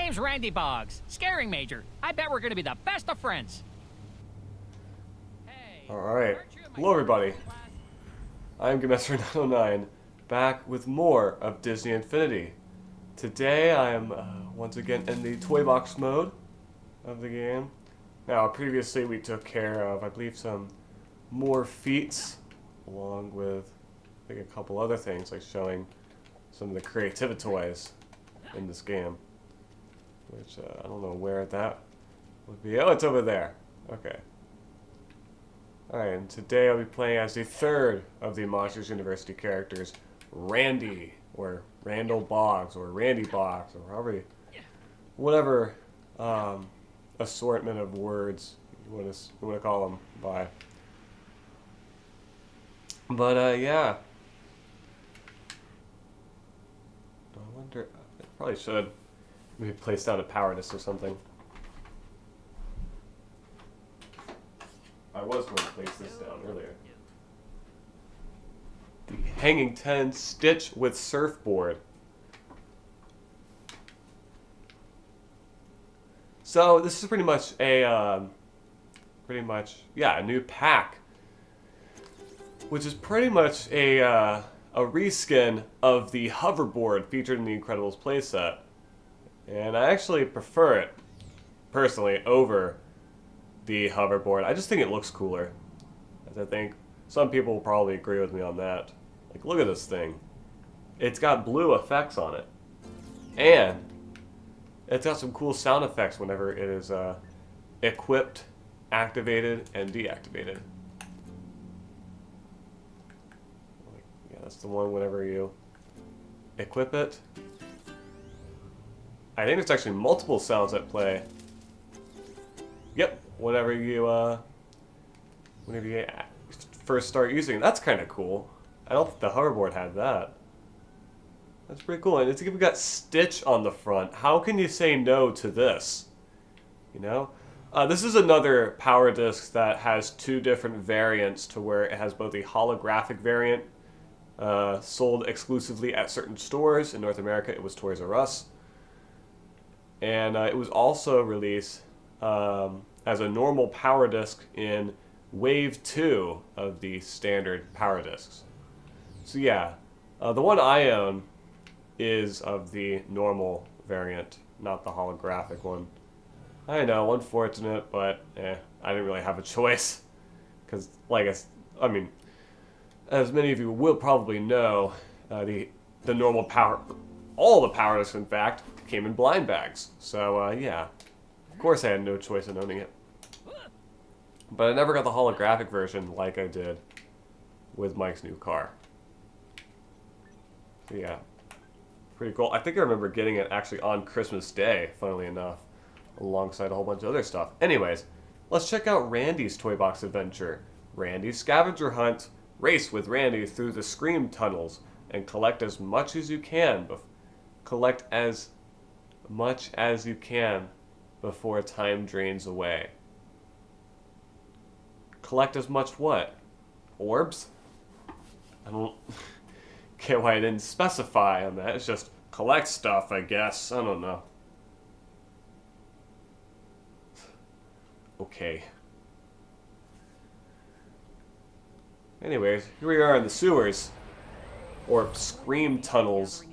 name's Randy Boggs, Scaring Major. I bet we're gonna be the best of friends. Hey, Alright. aren't you in my Hello, everybody. class? I'm Gamemaster 909, back with more of Disney Infinity. Today I am once again in the toy box mode of the game. Now, previously we took care of, I believe, some more feats, along with, I think, a couple other things, like showing some of the creativity toys in this game. Which, I don't know where that would be. Oh, it's over there. Okay. Alright, and today I'll be playing as the third of the Monsters University characters, Randy, or Randall Boggs, or Randy Boggs, or however, whatever assortment of words you want to call them by. But yeah. I wonder. I probably should maybe place down a power disc or something. I was going to place this down earlier. The Hanging 10 Stitch with Surfboard. So this is pretty much a, a new pack, which is pretty much a reskin of the hoverboard featured in the Incredibles playset. And I actually prefer it, personally, over the hoverboard. I just think it looks cooler. As I think some people will probably agree with me on that. Like, look at this thing. It's got blue effects on it. And it's got some cool sound effects whenever it is equipped, activated, and deactivated. Yeah, that's the one whenever you equip it. I think there's actually multiple sounds at play. Yep, whenever you first start using it. That's kind of cool. I don't think the hoverboard had that. That's pretty cool. And it's even got Stitch on the front. How can you say no to this? You know? This is another power disc that has two different variants, to where it has both a holographic variant sold exclusively at certain stores. In North America, it was Toys R Us. And it was also released as a normal power disc in Wave 2 of the standard power discs. So yeah, the one I own is of the normal variant, not the holographic one. I know, unfortunate, but I didn't really have a choice. Because, I mean, as many of you will probably know, the normal power, all the power discs in fact, came in blind bags. So yeah, of course I had no choice in owning it. But I never got the holographic version like I did with Mike's new car. So yeah, pretty cool. I think I remember getting it actually on Christmas Day, funnily enough, alongside a whole bunch of other stuff. Anyways, let's check out Randy's Toy Box Adventure. Randy's Scavenger Hunt. Race with Randy through the Scream tunnels and collect as much as you can. Collect as much as you can before time drains away. Collect as much what? Orbs? I don't get why I didn't specify on that. It's just collect stuff, I guess. I don't know. Okay. Anyways, here we are in the sewers. Or Scream tunnels.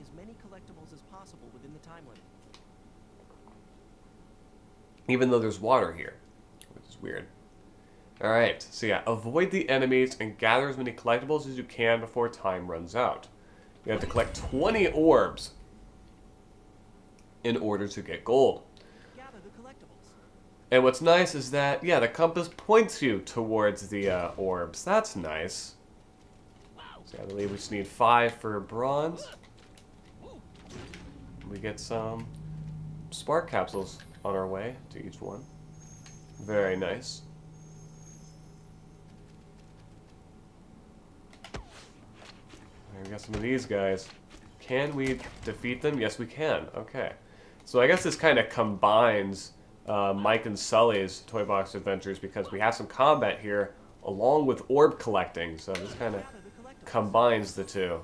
Even though there's water here, which is weird. Alright, so yeah, avoid the enemies and gather as many collectibles as you can before time runs out. You have to collect 20 orbs in order to get gold. And what's nice is that, yeah, the compass points you towards the orbs. That's nice. So I believe we just need 5 for bronze. We get some spark capsules on our way to each one. Very nice. We got some of these guys. Can we defeat them? Yes, we can. Okay. So I guess this kind of combines Mike and Sully's Toy Box Adventures, because we have some combat here along with orb collecting. So this kind of combines the two.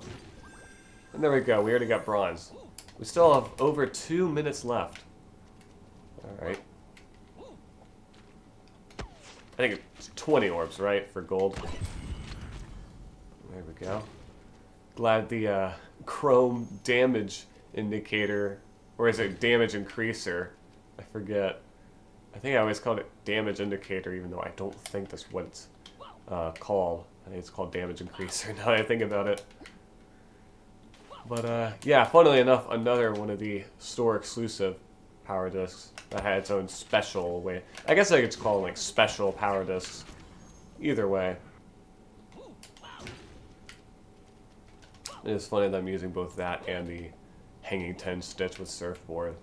And there we go. We already got bronze. We still have over 2 minutes left. Alright. I think it's 20 orbs, right, for gold. There we go. Glad the chrome damage indicator, or is it damage increaser? I forget. I think I always called it damage indicator, even though I don't think that's what it's called. I think it's called damage increaser now that I think about it. But yeah, funnily enough, another one of the store exclusive power discs that had its own special way. I guess I could call them like special power discs. Either way. It is funny that I'm using both that and the hanging 10 stitch with surfboard.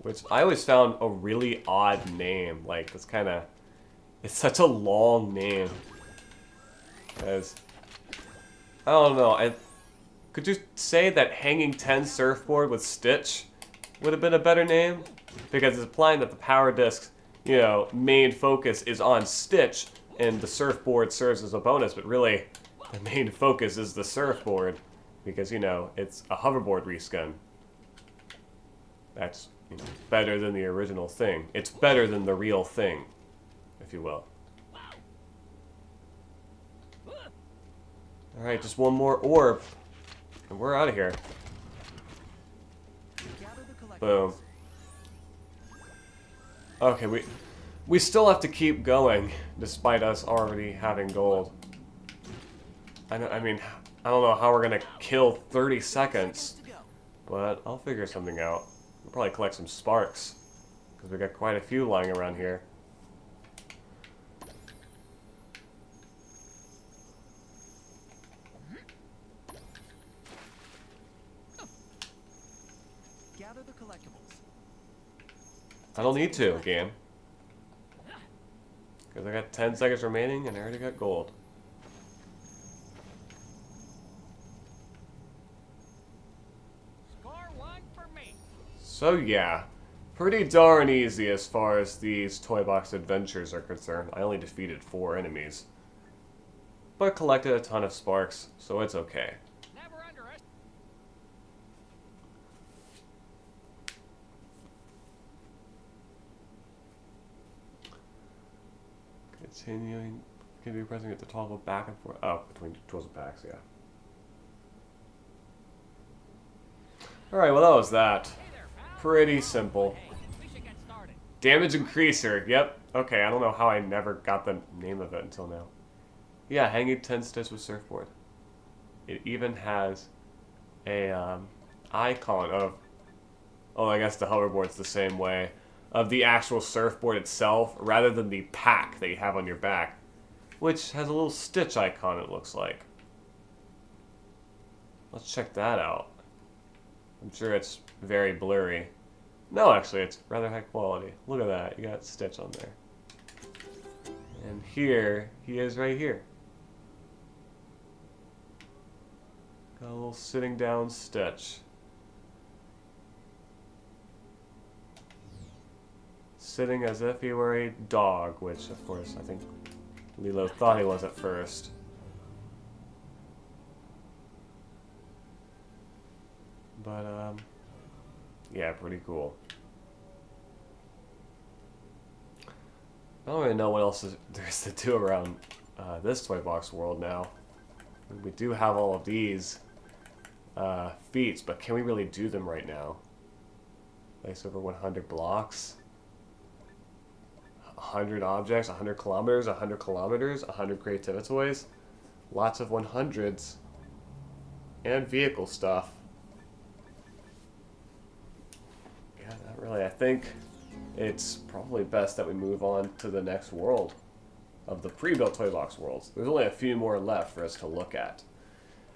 Which I always found a really odd name. Like, it's kind of... It's such a long name. Because... I don't know. Could you say that hanging 10 surfboard with stitch would have been a better name? Because it's implying that the power disc's, you know, main focus is on stitch, and the surfboard serves as a bonus, but really, the main focus is the surfboard. Because, you know, it's a hoverboard reskin. That's... You know, better than the original thing. It's better than the real thing, if you will. Alright, just one more orb. And we're out of here. Boom. Okay, we still have to keep going, despite us already having gold. I mean, I don't know how we're gonna kill 30 seconds, but I'll figure something out. We'll probably collect some sparks, because we got quite a few lying around here. Gather the collectibles. I don't need to, game. Because I got 10 seconds remaining and I already got gold. So yeah, pretty darn easy as far as these Toy Box adventures are concerned. I only defeated 4 enemies. But collected a ton of sparks, so it's okay. Continuing, continue pressing it to toggle back and forth. Oh, between tools and packs, yeah. Alright, well that was that. Pretty simple. Damage increaser, yep. Okay, I don't know how I never got the name of it until now. Yeah, hanging 10 stitch with surfboard. It even has a icon of, oh, I guess the hoverboard's the same way, of the actual surfboard itself, rather than the pack that you have on your back, which has a little stitch icon, it looks like. Let's check that out. I'm sure it's very blurry. No, actually, it's rather high quality. Look at that. You got Stitch on there. And here, he is right here. Got a little sitting down Stitch. Sitting as if he were a dog, which, of course, I think Lilo thought he was at first. But, yeah, pretty cool. I don't really know what else there's to do around this Toy Box world now. We do have all of these feats, but can we really do them right now? Place over 100 blocks, 100 objects, 100 kilometers, 100 kilometers, 100 creativity toys, lots of 100s, and vehicle stuff. Yeah, not really. I think it's probably best that we move on to the next world of the pre-built Toy Box worlds. There's only a few more left for us to look at.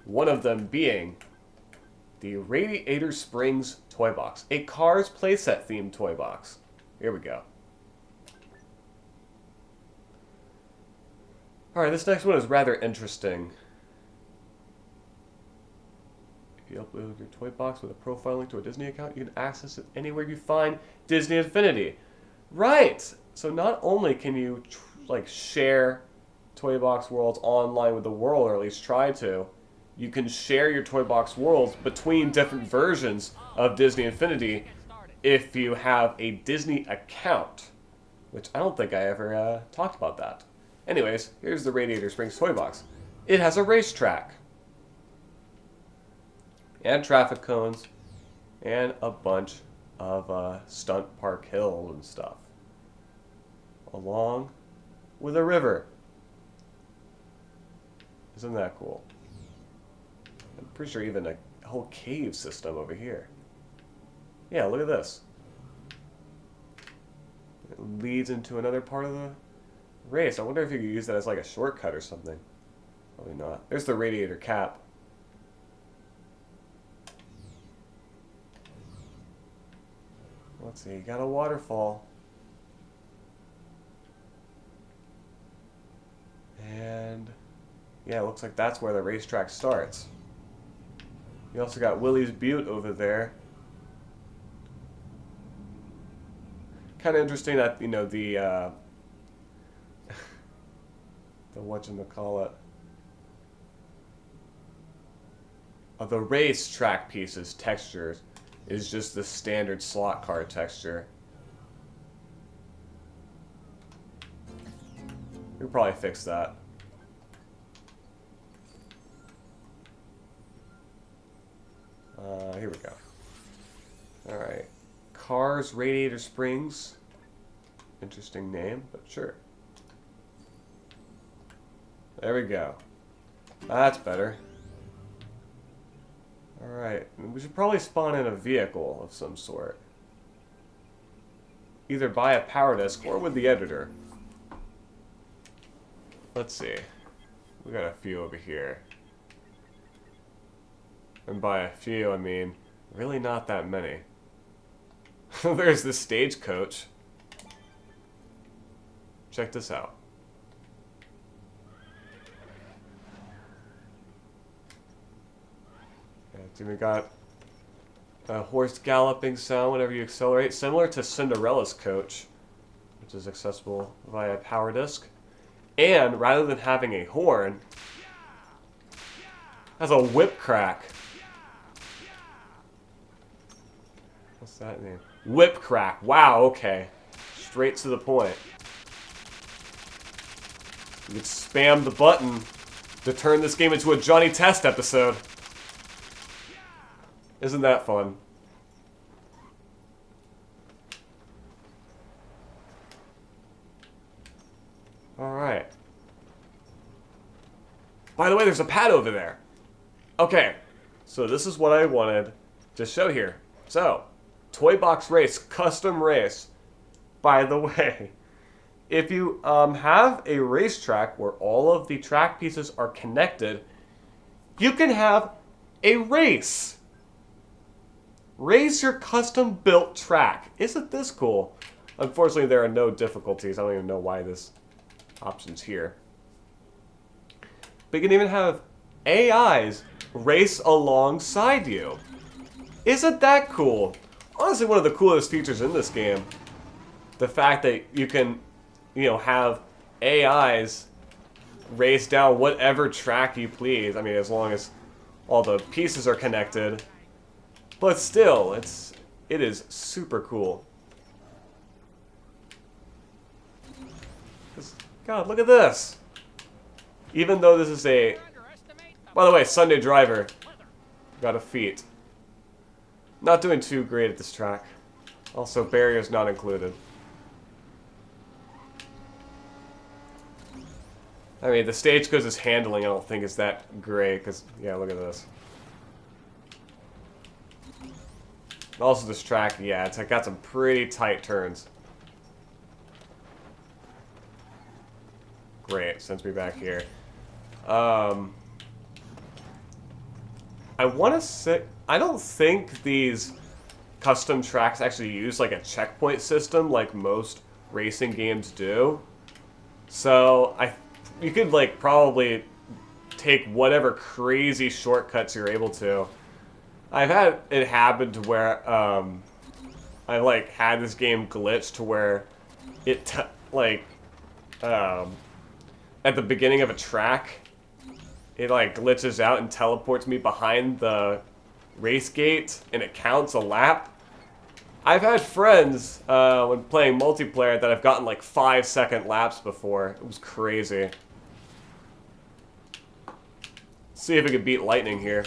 One of them being the Radiator Springs Toy Box, a Cars playset themed toy box. Here we go. Alright, this next one is rather interesting. If you upload your toy box with a profile link to a Disney account, you can access it anywhere you find Disney Infinity. Right! So not only can you share Toy Box worlds online with the world, or at least try to, you can share your Toy Box worlds between different versions of Disney Infinity if you have a Disney account, which I don't think I ever talked about that. Anyways, here's the Radiator Springs Toy Box. It has a racetrack, and traffic cones, and a bunch of stunt park hills and stuff, along with a river. Isn't that cool? I'm pretty sure even a whole cave system over here. Yeah, look at this. It leads into another part of the race. I wonder if you could use that as like a shortcut or something. Probably not. There's the radiator cap. Let's see, you got a waterfall. And yeah, it looks like that's where the racetrack starts. You also got Willie's Butte over there. Kind of interesting that, you know, the whatchamacallit, the racetrack pieces textures is just the standard slot car texture. We'll probably fix that. Here we go. Alright. Cars Radiator Springs. Interesting name, but sure. There we go. That's better. Alright. We should probably spawn in a vehicle of some sort. Either by a power disc or with the editor. Let's see. We got a few over here. And by a few, I mean really not that many. There's the stagecoach. Check this out. It's even got a horse galloping sound whenever you accelerate, similar to Cinderella's coach, which is accessible via power disc. And rather than having a horn, has a whip crack. What's that name? Whip crack. Wow, okay. Straight to the point. You can spam the button to turn this game into a Johnny Test episode. Isn't that fun? Alright. By the way, there's a pad over there. Okay, so this is what I wanted to show here. So, Toy Box Race, custom race. By the way, if you have a racetrack where all of the track pieces are connected, you can have a race. Race your custom built track. Isn't this cool? Unfortunately, there are no difficulties. I don't even know why this option's here. But you can even have AIs race alongside you. Isn't that cool? Honestly, one of the coolest features in this game. The fact that you can, you know, have AIs race down whatever track you please. I mean, as long as all the pieces are connected. But still, it is super cool. God, look at this. Even though this is a... By the way, Sunday Driver got a feat. Not doing too great at this track. Also, barriers not included. I mean, the stagecoach's handling I don't think is that great, because, yeah, look at this. Also, this track, yeah, it's got some pretty tight turns. Great, sends me back here. I want to say... I don't think these custom tracks actually use like a checkpoint system like most racing games do. So you could like probably take whatever crazy shortcuts you're able to. I've had it happen to where I like had this game glitch to where it at the beginning of a track it like glitches out and teleports me behind the race gate, and it counts a lap. I've had friends when playing multiplayer that have gotten like 5-second laps before. It was crazy. See if we can beat lightning here.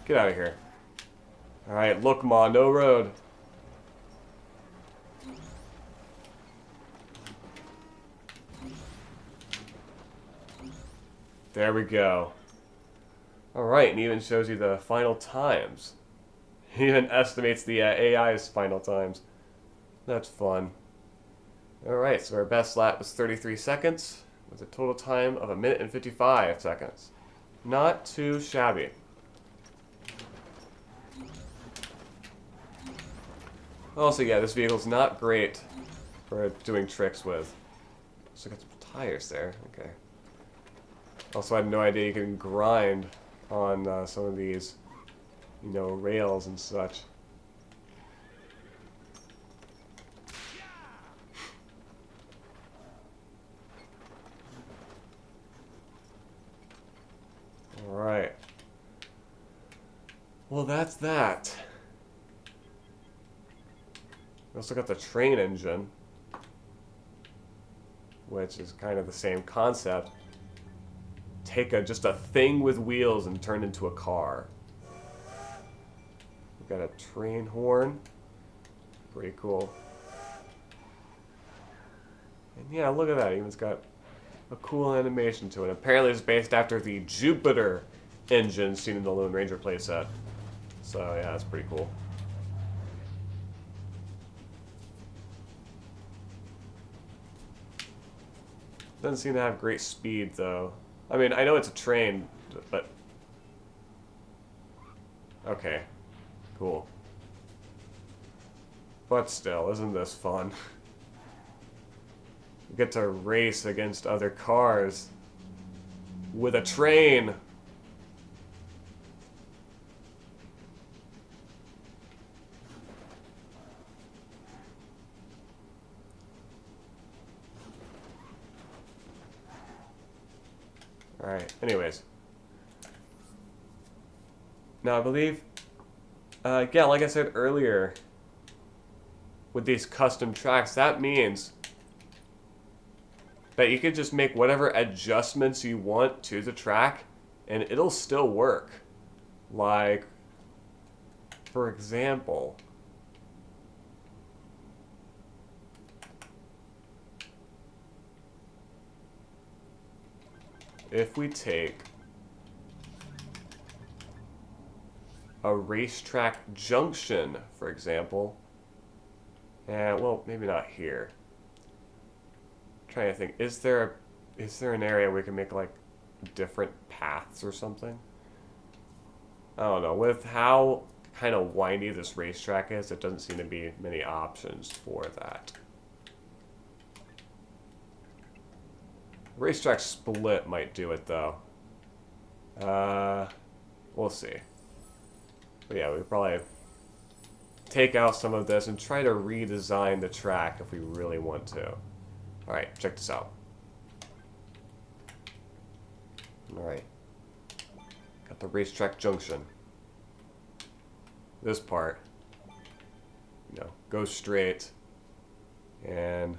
Get out of here. Alright, look, ma, no road. There we go. Alright, and even shows you the final times. It even estimates the AI's final times. That's fun. Alright, so our best lap was 33 seconds, with a total time of 1 minute and 55 seconds. Not too shabby. Also, yeah, this vehicle's not great for doing tricks with. So got some tires there, okay. Also, I had no idea you can grind on some of these, you know, rails and such. Alright. Well, that's that. We also got the train engine, which is kind of the same concept. Take just a thing with wheels and turn it into a car. We've got a train horn. Pretty cool. And yeah, look at that. It's got a cool animation to it. Apparently it's based after the Jupiter engine seen in the Lone Ranger playset. So yeah, that's pretty cool. Doesn't seem to have great speed though. I mean, I know it's a train, but... Okay. Cool. But still, isn't this fun? You get to race against other cars with a train. Alright, anyways. Now, I believe, yeah, like I said earlier, with these custom tracks, that means that you can just make whatever adjustments you want to the track, and it'll still work. Like, for example, if we take a racetrack junction, for example, and well, maybe not here. I'm trying to think, is there an area where we can make like different paths or something? I don't know. With how kind of windy this racetrack is, it doesn't seem to be many options for that. Racetrack split might do it though. We'll see. But yeah, we probably take out some of this and try to redesign the track if we really want to. Alright, check this out. Alright. Got the racetrack junction. This part, you know, goes straight and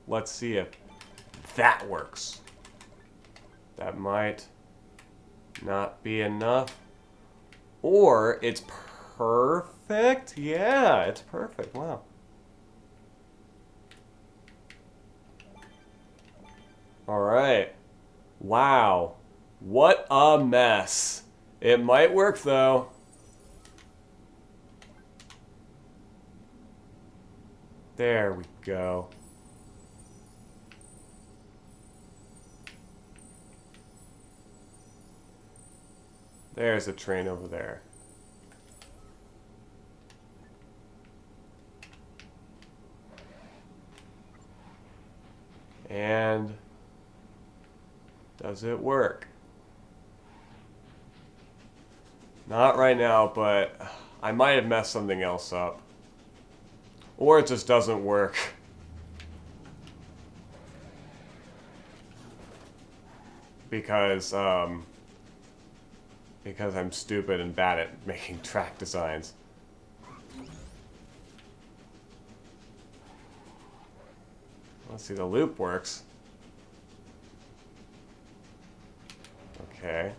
let's see if that works. That might not be enough. or it's perfect. Yeah, it's perfect. Wow. All right. Wow. What a mess. It might work though. There we go. There's a train over there. And does it work? Not right now, but I might have messed something else up. Or it just doesn't work. Because I'm stupid and bad at making track designs. Let's see, the loop works. Okay.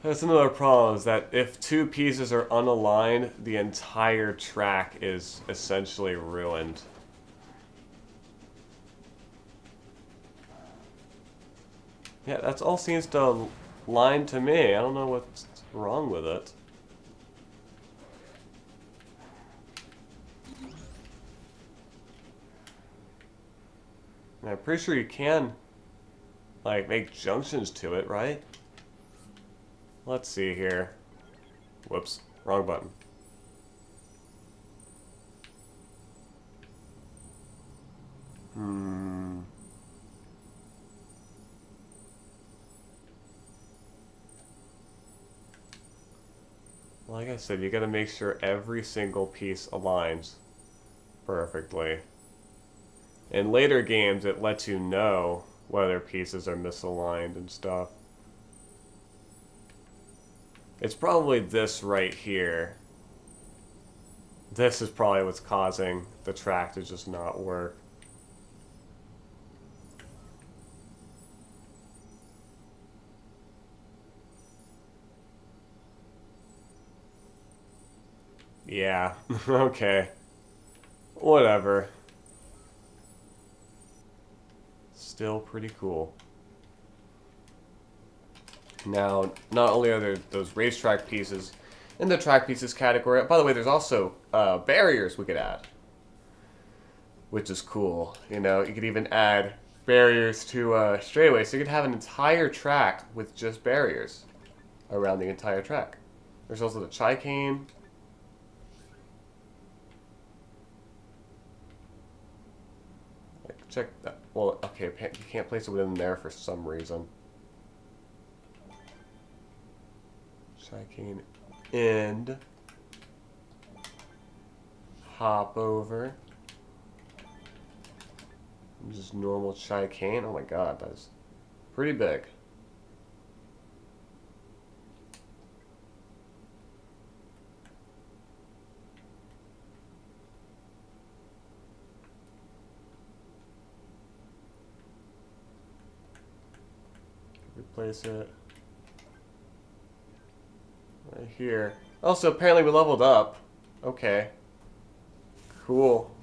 That's another problem, is that if two pieces are unaligned, the entire track is essentially ruined. Yeah, that's all seems to line to me. I don't know what's wrong with it. And I'm pretty sure you can, like, make junctions to it, right? Let's see here. Whoops, wrong button. Like I said, you gotta make sure every single piece aligns perfectly. In later games, it lets you know whether pieces are misaligned and stuff. It's probably this right here. This is probably what's causing the track to just not work. Yeah, okay. Whatever. Still pretty cool. Now, not only are there those racetrack pieces in the track pieces category, by the way, there's also barriers we could add, which is cool. You know, you could even add barriers to straightaways, so you could have an entire track with just barriers around the entire track. There's also the chicane. Check that. Well, okay, you can't place it within there for some reason. Chicane end. Hop over. Just normal chicane. Oh my god, that's pretty big. Replace it right here. Also, apparently we leveled up. Okay. Cool.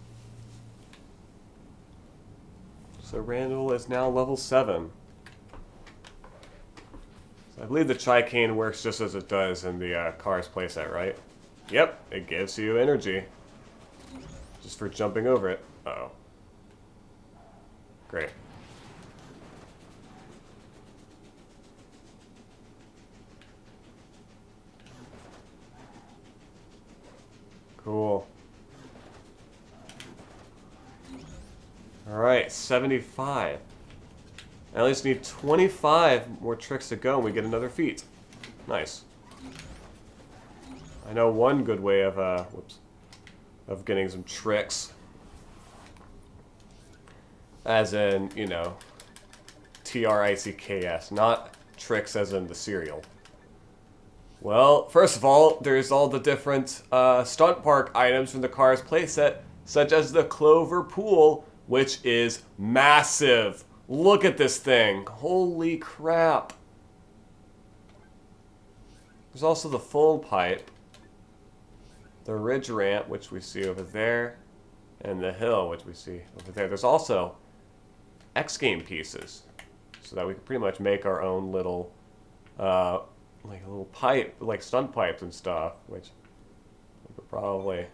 So Randall is now level 7. So I believe the chicane works just as it does in the car's playset, right? Yep, it gives you energy. Just for jumping over it. Uh-oh. Great. Cool. Alright, 75. I at least need 25 more tricks to go and we get another feat. Nice. I know one good way of, of getting some tricks. As in, you know, T-R-I-C-K-S, not tricks as in the cereal. Well, first of all, there's all the different stunt park items from the car's playset, such as the Clover Pool, which is massive. Look at this thing. Holy crap. There's also the full pipe, the ridge ramp, which we see over there, and the hill, which we see over there. There's also X game pieces, so that we can pretty much make our own little, like a little pipe, like stunt pipes and stuff, which we could probably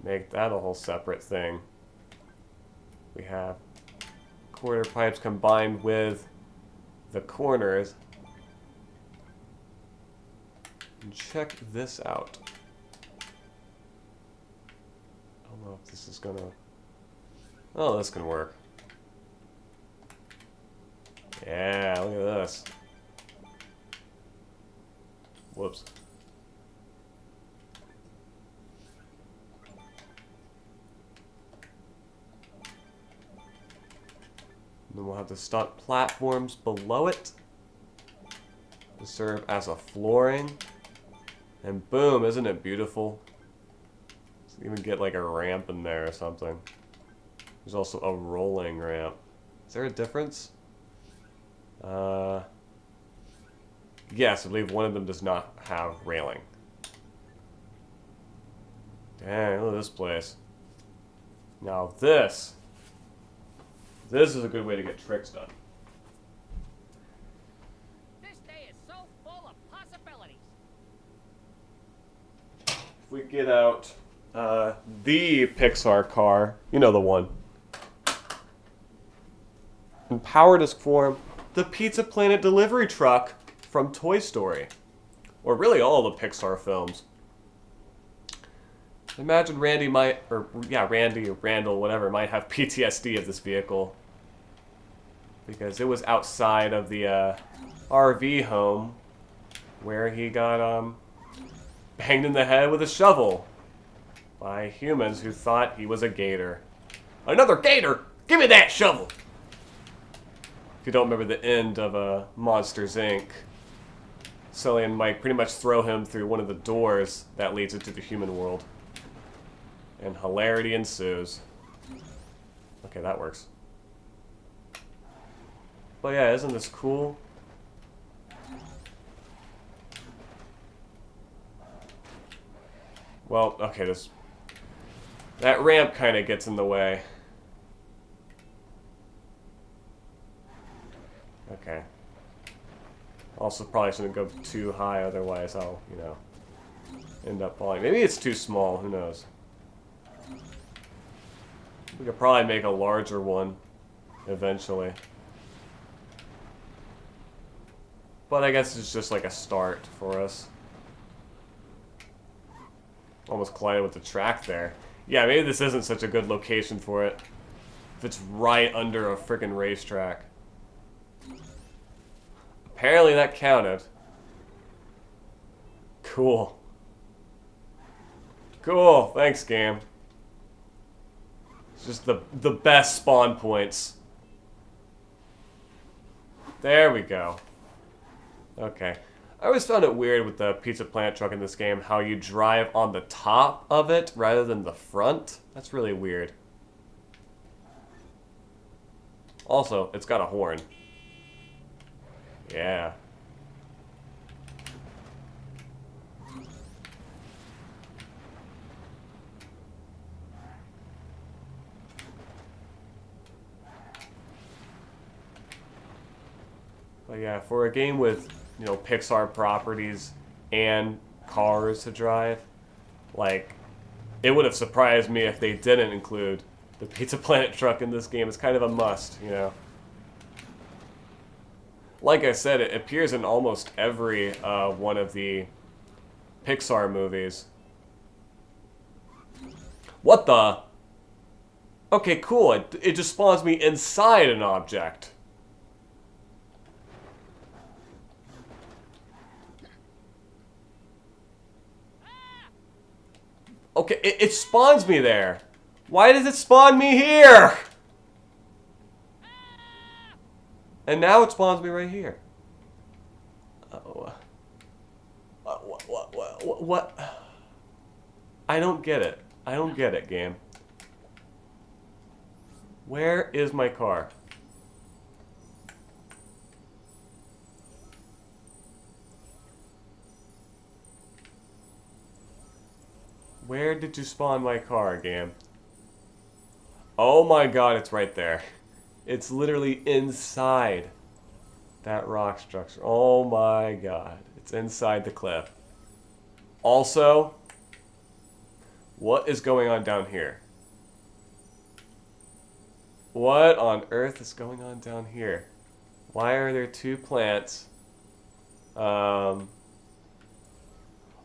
make that a whole separate thing. We have quarter pipes combined with the corners. And check this out. I don't know if this is gonna... Oh, this can work. Yeah, look at this. Whoops. And then we'll have the stunt platforms below it to serve as a flooring. And boom, isn't it beautiful? Let's even get like a ramp in there or something. There's also a rolling ramp. Is there a difference? Yes, I believe one of them does not have railing. Dang, look at this place. Now this is a good way to get tricks done. This day is so full of possibilities. If we get out the Pixar car, you know the one. In power disc form, the Pizza Planet delivery truck from Toy Story. Or really all the Pixar films. Imagine Randy Randy or Randall, whatever, might have PTSD of this vehicle. Because it was outside of the RV home where he got banged in the head with a shovel by humans who thought he was a gator. Another gator! Give me that shovel! If you don't remember the end of Monsters, Inc., Sully and Mike pretty much throw him through one of the doors that leads into the human world. And hilarity ensues. Okay, that works. But yeah, isn't this cool? Well, okay, that ramp kind of gets in the way. Okay. Also, probably shouldn't go too high, otherwise I'll, you know, end up falling. Maybe it's too small, who knows. We could probably make a larger one eventually. But I guess it's just like a start for us. Almost collided with the track there. Yeah, maybe this isn't such a good location for it. If it's right under a frickin' racetrack. Apparently that counted. Cool. Cool, thanks game. It's just the best spawn points. There we go. Okay. I always found it weird with the Pizza Planet truck in this game, how you drive on the top of it rather than the front. That's really weird. Also, it's got a horn. Yeah. But yeah, for a game with, you know, Pixar properties and cars to drive, like, it would have surprised me if they didn't include the Pizza Planet truck in this game. It's kind of a must, you know. Like I said, it appears in almost every one of the Pixar movies. What the? Okay, cool. It just spawns me inside an object. Okay, it spawns me there. Why does it spawn me here? And now it spawns me right here. Oh. What? I don't get it. I don't get it, game. Where is my car? Where did you spawn my car, game? Oh my god, it's right there. It's literally inside that rock structure. Oh my god. It's inside the cliff. Also, what is going on down here? What on earth is going on down here? Why are there two plants?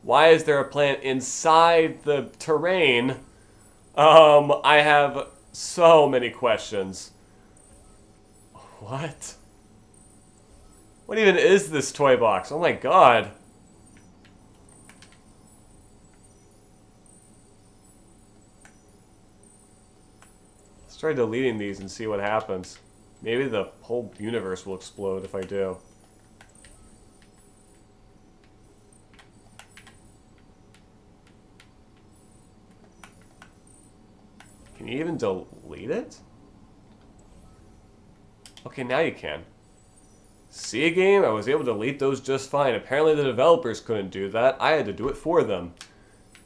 Why is there a plant inside the terrain? I have so many questions. What? What even is this toy box? Oh my god. Let's try deleting these and see what happens. Maybe the whole universe will explode if I do. Can you even delete it? Okay, now you can. See, game? I was able to delete those just fine. Apparently the developers couldn't do that. I had to do it for them.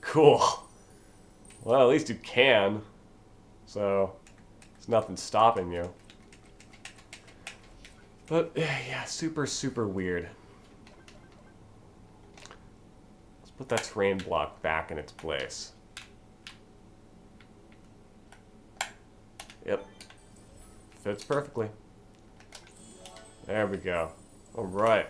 Cool. Well, at least you can. So, there's nothing stopping you. But, yeah, super, super weird. Let's put that terrain block back in its place. Yep. Fits perfectly. There we go. Alright.